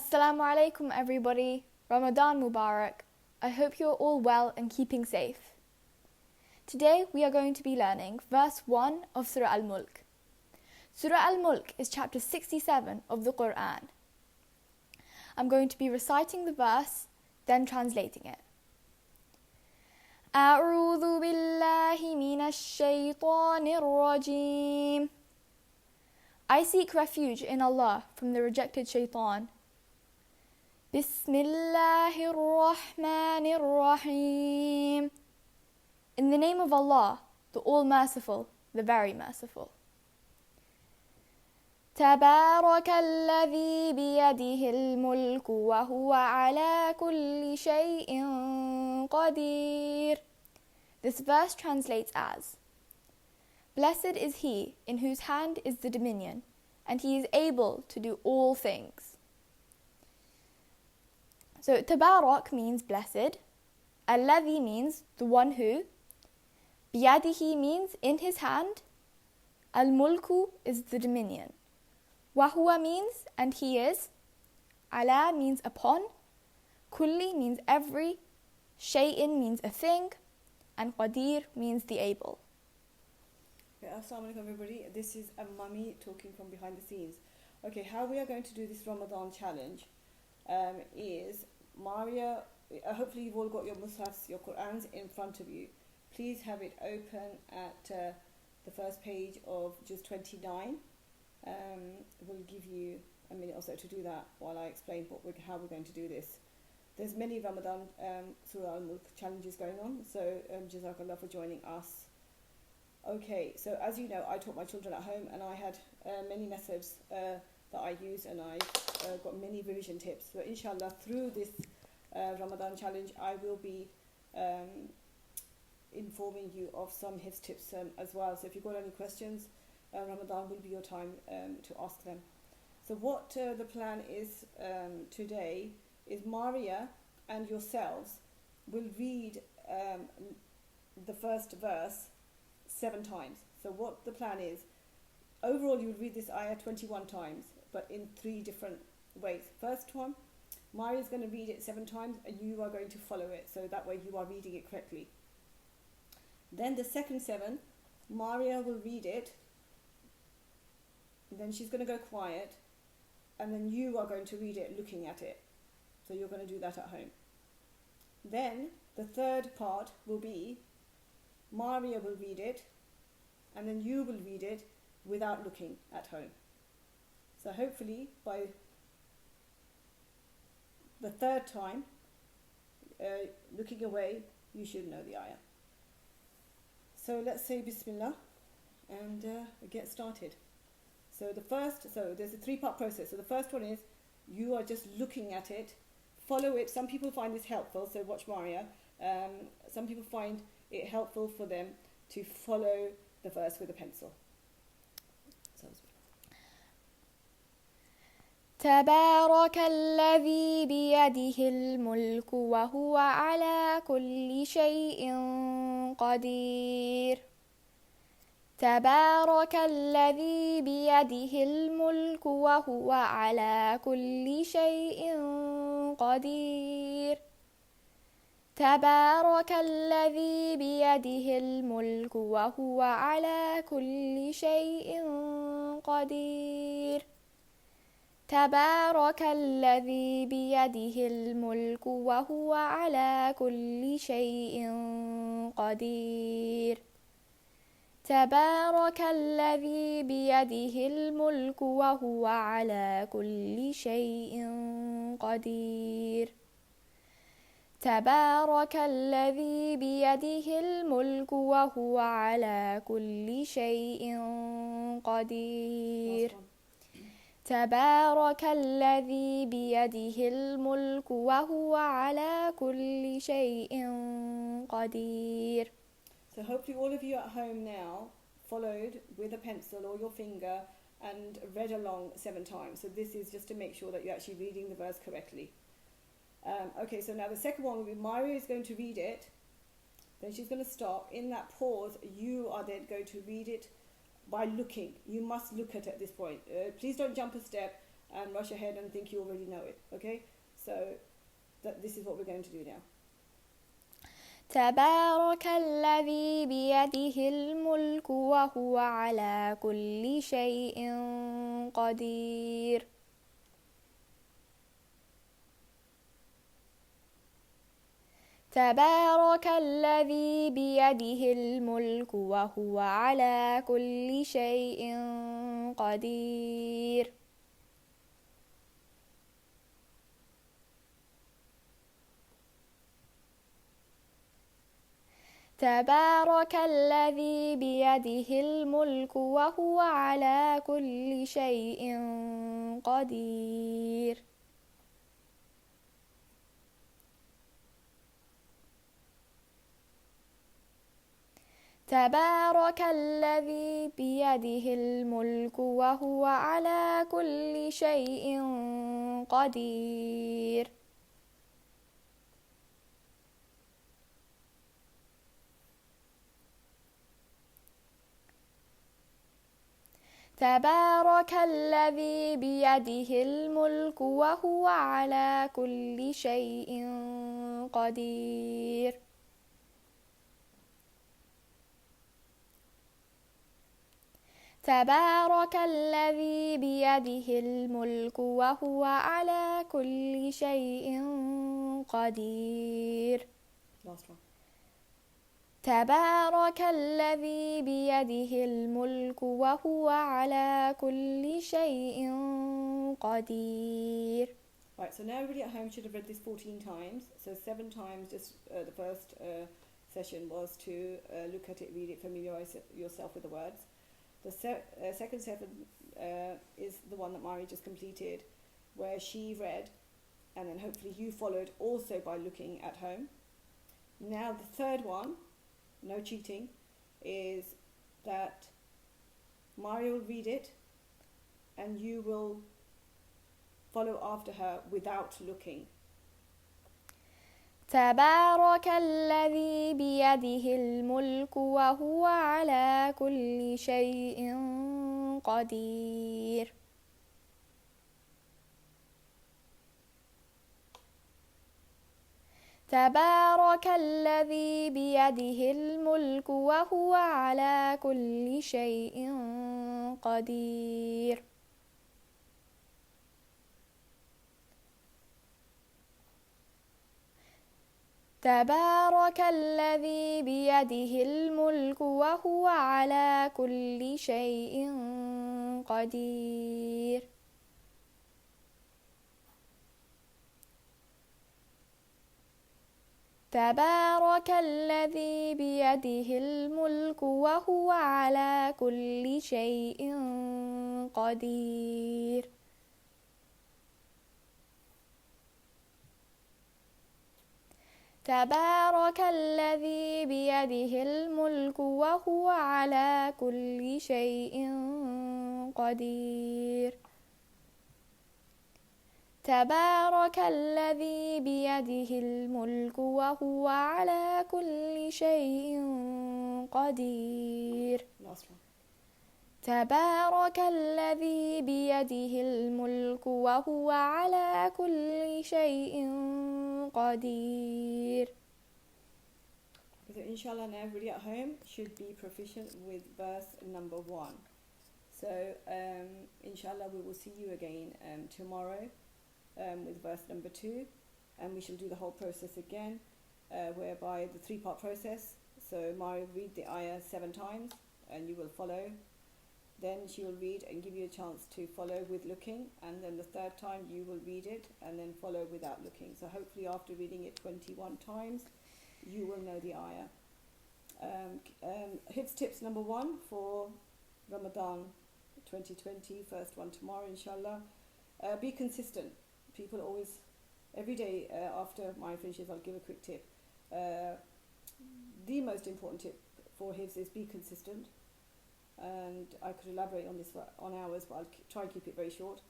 Assalamu alaikum everybody, Ramadan Mubarak. I hope you're all well and keeping safe. Today we are going to be learning verse 1 of Surah Al-Mulk. Surah Al-Mulk is chapter 67 of the Quran. I'm going to be reciting the verse, then translating it. أعوذ بالله من الشيطان الرجيم. I seek refuge in Allah from the rejected shaitan. Bismillahir Rahmanir Rahim. In the name of Allah, the All-Merciful, the Very Merciful. تبارك الذي بيده الملك وهو على كل شيء قدير. This verse translates as, Blessed is he in whose hand is the dominion, and he is able to do all things. So Tabarak means blessed, Alladhi means the one who, Biyadihi means in his hand, Al-Mulku is the dominion, Wahuwa means and he is, Ala means upon, Kulli means every, Shay'in means a thing, and Qadir means the able. Okay, Assalamu alaikum everybody. This is a mummy talking from behind the scenes. Okay, how we are going to do this Ramadan challenge is Maria, hopefully you've all got your mushafs, your Qur'ans in front of you. Please have it open at the first page of just 29. We'll give you a minute or so to do that while I explain how we're going to do this. There's many Ramadan Surah Al-Mulk challenges going on, so Jazakallah for joining us. Okay, so as you know, I taught my children at home and I had many methods that I use, and I've got many revision tips. So inshallah, through this Ramadan challenge, I will be informing you of some hifz tips as well. So if you've got any questions, Ramadan will be your time to ask them. So what the plan is today is Maria and yourselves will read the first verse 7 times. So what the plan is, overall you'll read this ayah 21 times, but in 3 different ways. First one, Maria is going to read it 7 times and you are going to follow it, so that way you are reading it correctly. Then the second 7, Maria will read it, then she's going to go quiet, and then you are going to read it looking at it. So you're going to do that at home. Then the third part will be Maria will read it, and then you will read it without looking at home. So hopefully by the third time, looking away, you should know the ayah. So let's say Bismillah and get started. So there's a 3-part process. So the first one is you are just looking at it, follow it. Some people find this helpful, so watch Maria. Some people find it helpful for them to follow the verse with a pencil. تبارك الذي بيده الملك وهو على كل شيء قدير. تبارك الذي بيده الملك وهو على كل شيء قدير. تبارك الذي بيده الملك وهو على كل شيء قدير. تبارك الذي بيده الملك وهو على كل شيء قدير. تبارك الذي بيده الملك وهو على كل شيء قدير. تبارك الذي بيده الملك وهو على كل شيء قدير. تبارك الذي بيده الملك وهو على كل شيء قدير. So hopefully all of you at home now followed with a pencil or your finger and read along 7 times. So this is just to make sure that you're actually reading the verse correctly. Okay, so now the second one will be Maria is going to read it, then she's going to stop. In that pause, you are then going to read it by looking. You must look at it at this point. Please don't jump a step and rush ahead and think you already know it. Okay, so this is what we're going to do now. تبارك الذي بيده الملك وهو على كل شيء قدير. تبارك الذي بيده الملك وهو على كل شيء قدير. تبارك الذي بيده الملك وهو على كل شيء قدير. تبارك الذي بيده الملك وهو على كل شيء قدير. تبارك الذي بيده الملك وهو على كل شيء قدير. تبارك الذي بيده الملك وهو على كل شيء قدير. تبارك الذي بيده الملك وهو على كل شيء قدير. Right, so now everybody at home should have read this 14 times. So 7 times, just the first session was to look at it, read it, familiarize yourself with the words. The second 7 is the one that Mari just completed, where she read, and then hopefully you followed also by looking at home. Now the third one, no cheating, is that Mari will read it and you will follow after her without looking. تبارك الذي بيده الملك وهو على كل شيء قدير. تبارك الذي بيده الملك وهو على كل شيء قدير. تبارك الذي بيده الملك وهو على كل شيء قدير. تبارك الذي بيده الملك وهو على كل شيء قدير. تبارك الذي بيده الملك وهو على كل شيء قدير. تبارك الذي بيده الملك وهو على كل شيء قدير. تبارك الذي بيده الملك وهو على كل شيء قدير. So inshallah now everybody at home should be proficient with verse number 1. So inshallah we will see you again tomorrow with verse number 2, and we shall do the whole process again, whereby the 3-part process. So Mari will read the ayah 7 times and you will follow. Then she will read and give you a chance to follow with looking, and then the 3rd time you will read it and then follow without looking. So hopefully after reading it 21 times you will know the ayah. Hifz tips number 1 for Ramadan 2020, first one tomorrow inshallah. Be consistent. People always, every day after my finishes I'll give a quick tip. The most important tip for Hifz is be consistent. And I could elaborate on this on hours, but I'll try and keep it very short.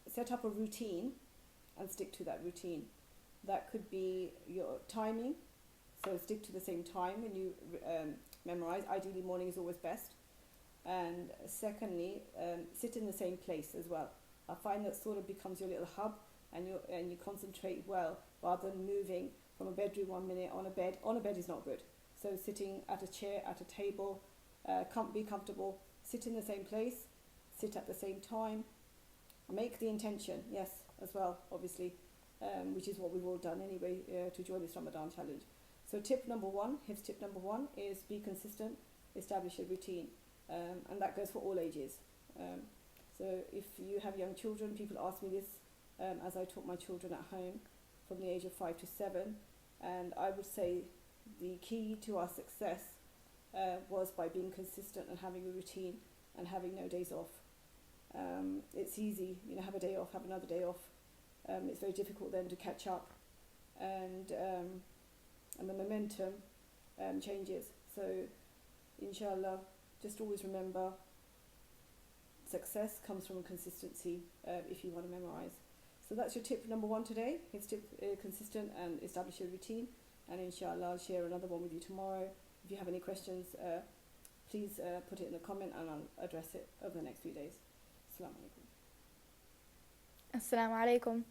Set up a routine and stick to that routine. That could be your timing, so stick to the same time when you memorize. Ideally morning is always best. And secondly, sit in the same place as well. I find that sort of becomes your little hub, and you concentrate well rather than moving from a bedroom 1 minute on a bed. On a bed is not good. So sitting at a chair, at a table, be comfortable, sit in the same place, sit at the same time, make the intention, yes, as well, obviously, which is what we've all done anyway, to join this Ramadan challenge. So tip number one, hifz tip number one is be consistent, establish a routine, and that goes for all ages. So if you have young children, people ask me this as I taught my children at home from the age of 5 to 7, and I would say the key to our success was by being consistent and having a routine and having no days off. It's easy, have a day off, have another day off. It's very difficult then to catch up, and the momentum changes. So inshallah, just always remember, success comes from consistency if you want to memorize. So that's your tip number one today. It's consistent and establish a routine, and inshallah I'll share another one with you tomorrow. If you have any questions, please put it in the comment and I'll address it over the next few days. Assalamu alaikum. Assalamu alaikum.